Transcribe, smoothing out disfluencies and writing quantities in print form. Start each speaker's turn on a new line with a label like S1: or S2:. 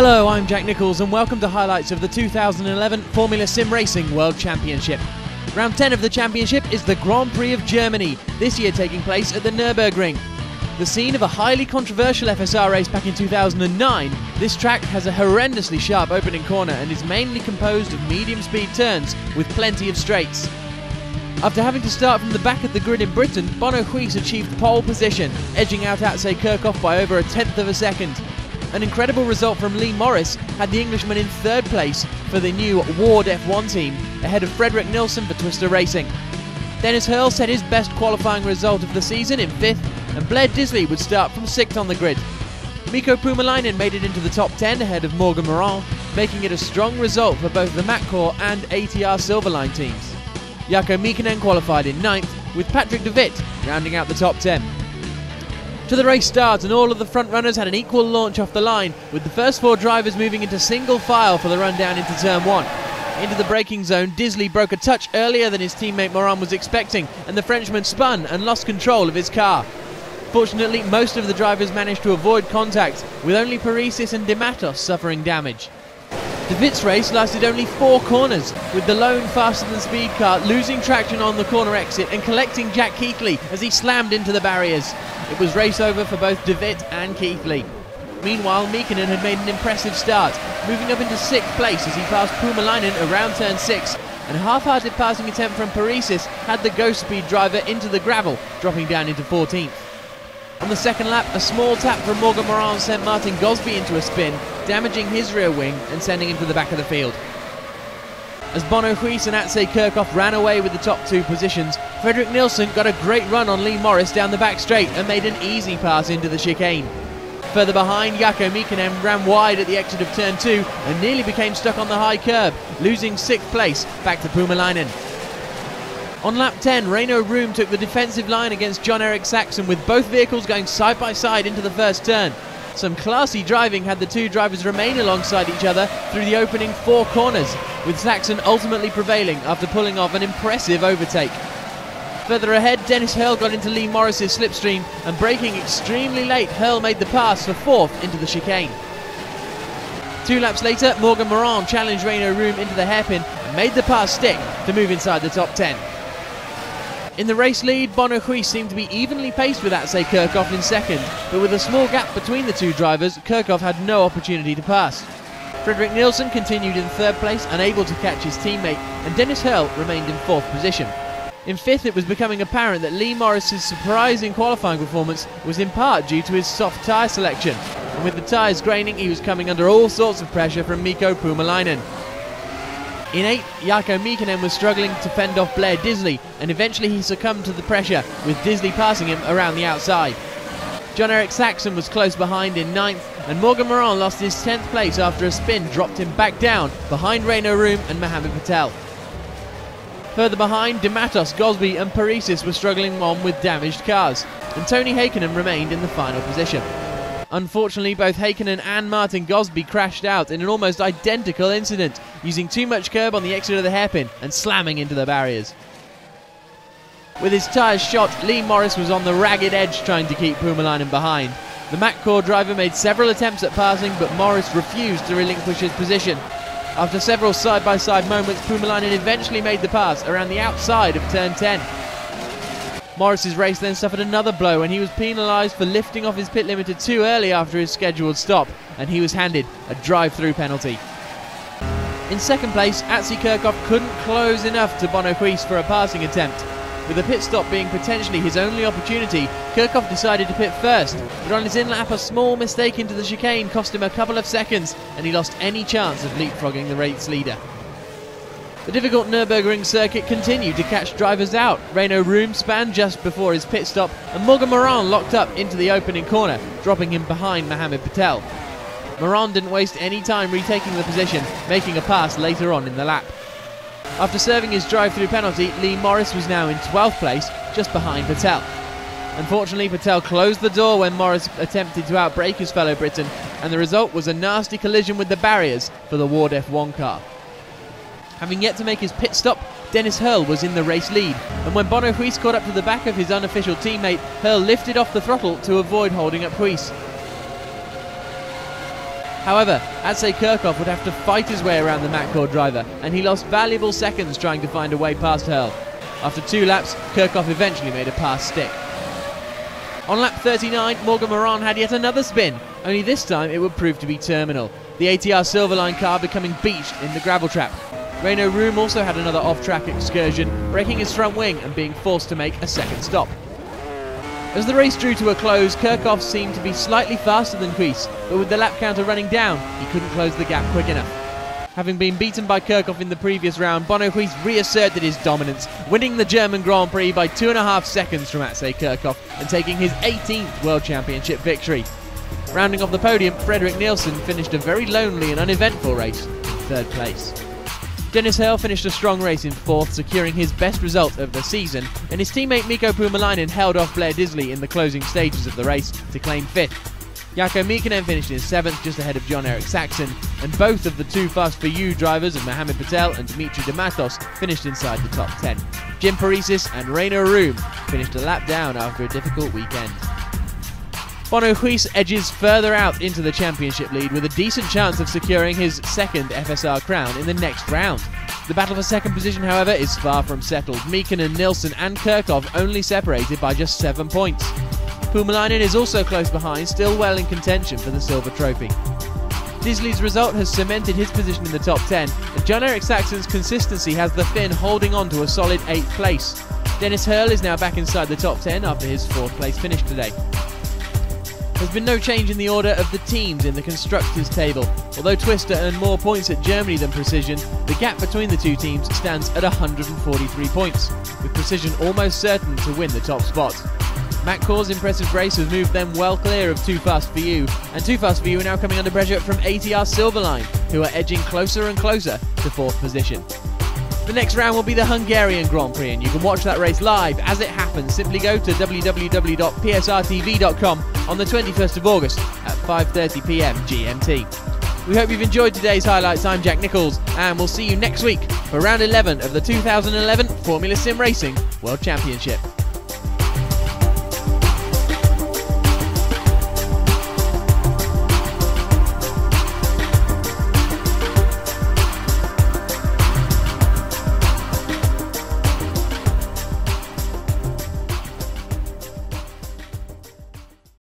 S1: Hello, I'm Jack Nichols and welcome to highlights of the 2011 Formula SimRacing World Championship. Round 10 of the championship is the Grand Prix of Germany, this year taking place at the Nürburg ring. The scene of a highly controversial FSR race back in 2009, this track has a horrendously sharp opening corner and is mainly composed of medium speed turns with plenty of straights. After having to start from the back of the grid in Britain, Bono Huis achieved pole position, edging out Atsej Kirchhoff by over a tenth of a second. An incredible result from Lee Morris had the Englishman in third place for the new Ward F1 team, ahead of Fredrik Nilsson for Twister Racing. Dennis Hurl set his best qualifying result of the season in 5th, and Blair Disley would start from 6th on the grid. Mikko Puumalainen made it into the top 10 ahead of Morgan Moran, making it a strong result for both the Matcore and ATR Silverline teams. Jarkko Miekkinen qualified in 9th, with Patrick de Wit rounding out the top 10. To the race start, and all of the front runners had an equal launch off the line, with the first 4 drivers moving into single file for the run down into turn 1. Into the braking zone, Disley broke a touch earlier than his teammate Moran was expecting, and the Frenchman spun and lost control of his car. Fortunately, most of the drivers managed to avoid contact, with only Paresis and De Matos suffering damage. De Wit's race lasted only 4 corners, with the lone faster-than-speed car losing traction on the corner exit and collecting Jack Keithley as he slammed into the barriers. It was race over for both De Wit and Keithley. Meanwhile, Miekkinen had made an impressive start, moving up into 6th place as he passed Puumalainen around turn 6, and a half-hearted passing attempt from Paresis had the Ghost Speed driver into the gravel, dropping down into 14th. On the second lap, a small tap from Morgan Moran sent Martin Gosby into a spin, damaging his rear wing and sending him to the back of the field. As Bono Huis and Atsej Kirchhoff ran away with the top 2 positions, Fredrik Nilsson got a great run on Lee Morris down the back straight and made an easy pass into the chicane. Further behind, Jarkko Miekkinen ran wide at the exit of turn 2 and nearly became stuck on the high curb, losing 6th place back to Puumalainen. On lap 10, Reino Room took the defensive line against Jon-Erik Saxon, with both vehicles going side by side into the first turn. Some classy driving had the 2 drivers remain alongside each other through the opening 4 corners, with Saxon ultimately prevailing after pulling off an impressive overtake. Further ahead, Dennis Hurl got into Lee Morris's slipstream, and braking extremely late, Hurl made the pass for 4th into the chicane. 2 laps later, Morgan Moran challenged Reino Room into the hairpin and made the pass stick to move inside the top 10. In the race lead, Bono Huis seemed to be evenly paced with Atsej Kirchhoff in 2nd, but with a small gap between the 2 drivers, Kirchhoff had no opportunity to pass. Fredrik Nilsson continued in 3rd place, unable to catch his teammate, and Dennis Hurl remained in 4th position. In 5th, it was becoming apparent that Lee Morris's surprising qualifying performance was in part due to his soft tyre selection, and with the tyres graining, he was coming under all sorts of pressure from Mikko Puumalainen. In 8th, Jarkko Miekkinen was struggling to fend off Blair Disley, and eventually he succumbed to the pressure, with Disley passing him around the outside. Jon-Erik Saxon was close behind in 9th, and Morgan Moran lost his 10th place after a spin dropped him back down behind Reino Room and Mohammed Patel. Further behind, De Matos, Gosby and Paresis were struggling on with damaged cars, and Tony Heikkinen remained in the final position. Unfortunately, both Heikkinen and Martin Gosby crashed out in an almost identical incident, using too much curb on the exit of the hairpin and slamming into the barriers. With his tyres shot, Lee Morris was on the ragged edge trying to keep Puumalainen behind. The Matcore driver made several attempts at passing, but Morris refused to relinquish his position. After several side-by-side moments, Puumalainen eventually made the pass around the outside of turn 10. Morris's race then suffered another blow when he was penalised for lifting off his pit limiter too early after his scheduled stop, and he was handed a drive-through penalty. In 2nd place, Atsej Kirchhoff couldn't close enough to Bono Huis for a passing attempt. With a pit stop being potentially his only opportunity, Kirchhoff decided to pit first, but on his in-lap a small mistake into the chicane cost him a couple of seconds, and he lost any chance of leapfrogging the race leader. The difficult Nürburgring circuit continued to catch drivers out. Reino Room spanned just before his pit stop, and Morgan Moran locked up into the opening corner, dropping him behind Mohammed Patel. Moran didn't waste any time retaking the position, making a pass later on in the lap. After serving his drive-through penalty, Lee Morris was now in 12th place, just behind Patel. Unfortunately, Patel closed the door when Morris attempted to outbrake his fellow Briton, and the result was a nasty collision with the barriers for the Ward F1 car. Having yet to make his pit stop, Dennis Hurl was in the race lead, and when Bono Huis caught up to the back of his unofficial teammate, Hurl lifted off the throttle to avoid holding up Huis. However, Adsej Kirchhoff would have to fight his way around the Matcord driver, and he lost valuable seconds trying to find a way past Hurl. After 2 laps, Kirchhoff eventually made a pass stick. On lap 39, Morgan Moran had yet another spin, only this time it would prove to be terminal, the ATR Silverline car becoming beached in the gravel trap. Renault Room also had another off-track excursion, breaking his front wing and being forced to make a second stop. As the race drew to a close, Kirchhoff seemed to be slightly faster than Kuijs, but with the lap counter running down, he couldn't close the gap quick enough. Having been beaten by Kirchhoff in the previous round, Bono Kuijs reasserted his dominance, winning the German Grand Prix by 2.5 seconds from Adsej Kirchhoff and taking his 18th World Championship victory. Rounding off the podium, Frederik Nielsen finished a very lonely and uneventful race in 3rd place. Dennis Hurl finished a strong race in 4th, securing his best result of the season, and his teammate Mikko Puumalainen held off Blair Disley in the closing stages of the race to claim 5th. Jaakko Miekkinen finished in 7th, just ahead of Jon-Erik Saxon, and both of the 2 Fast for You drivers of Mohamed Patel and Dimitri de Matos finished inside the top 10. Jim Paresis and Renault Room finished a lap down after a difficult weekend. Bono Kuijs edges further out into the championship lead with a decent chance of securing his 2nd FSR crown in the next round. The battle for 2nd position, however, is far from settled. Miekkinen, Nielsen and Kirchhoff only separated by just 7 points. Puumalainen is also close behind, still well in contention for the silver trophy. Disley's result has cemented his position in the top 10, and Jon-Erik Saxon's consistency has the Finn holding on to a solid 8th place. Dennis Hurl is now back inside the top 10 after his 4th place finish today. There's been no change in the order of the teams in the Constructors' table. Although Twister earned more points at Germany than Precision, the gap between the 2 teams stands at 143 points, with Precision almost certain to win the top spot. Matcord's impressive race has moved them well clear of 2 Fast for You, and 2 Fast for You are now coming under pressure from ATR Silverline, who are edging closer and closer to 4th position. The next round will be the Hungarian Grand Prix, and you can watch that race live as it happens. Simply go to www.psrtv.com on the 21st of August at 5:30 PM GMT. We hope you've enjoyed today's highlights. I'm Jack Nichols, and we'll see you next week for round 11 of the 2011 Formula Sim Racing World Championship.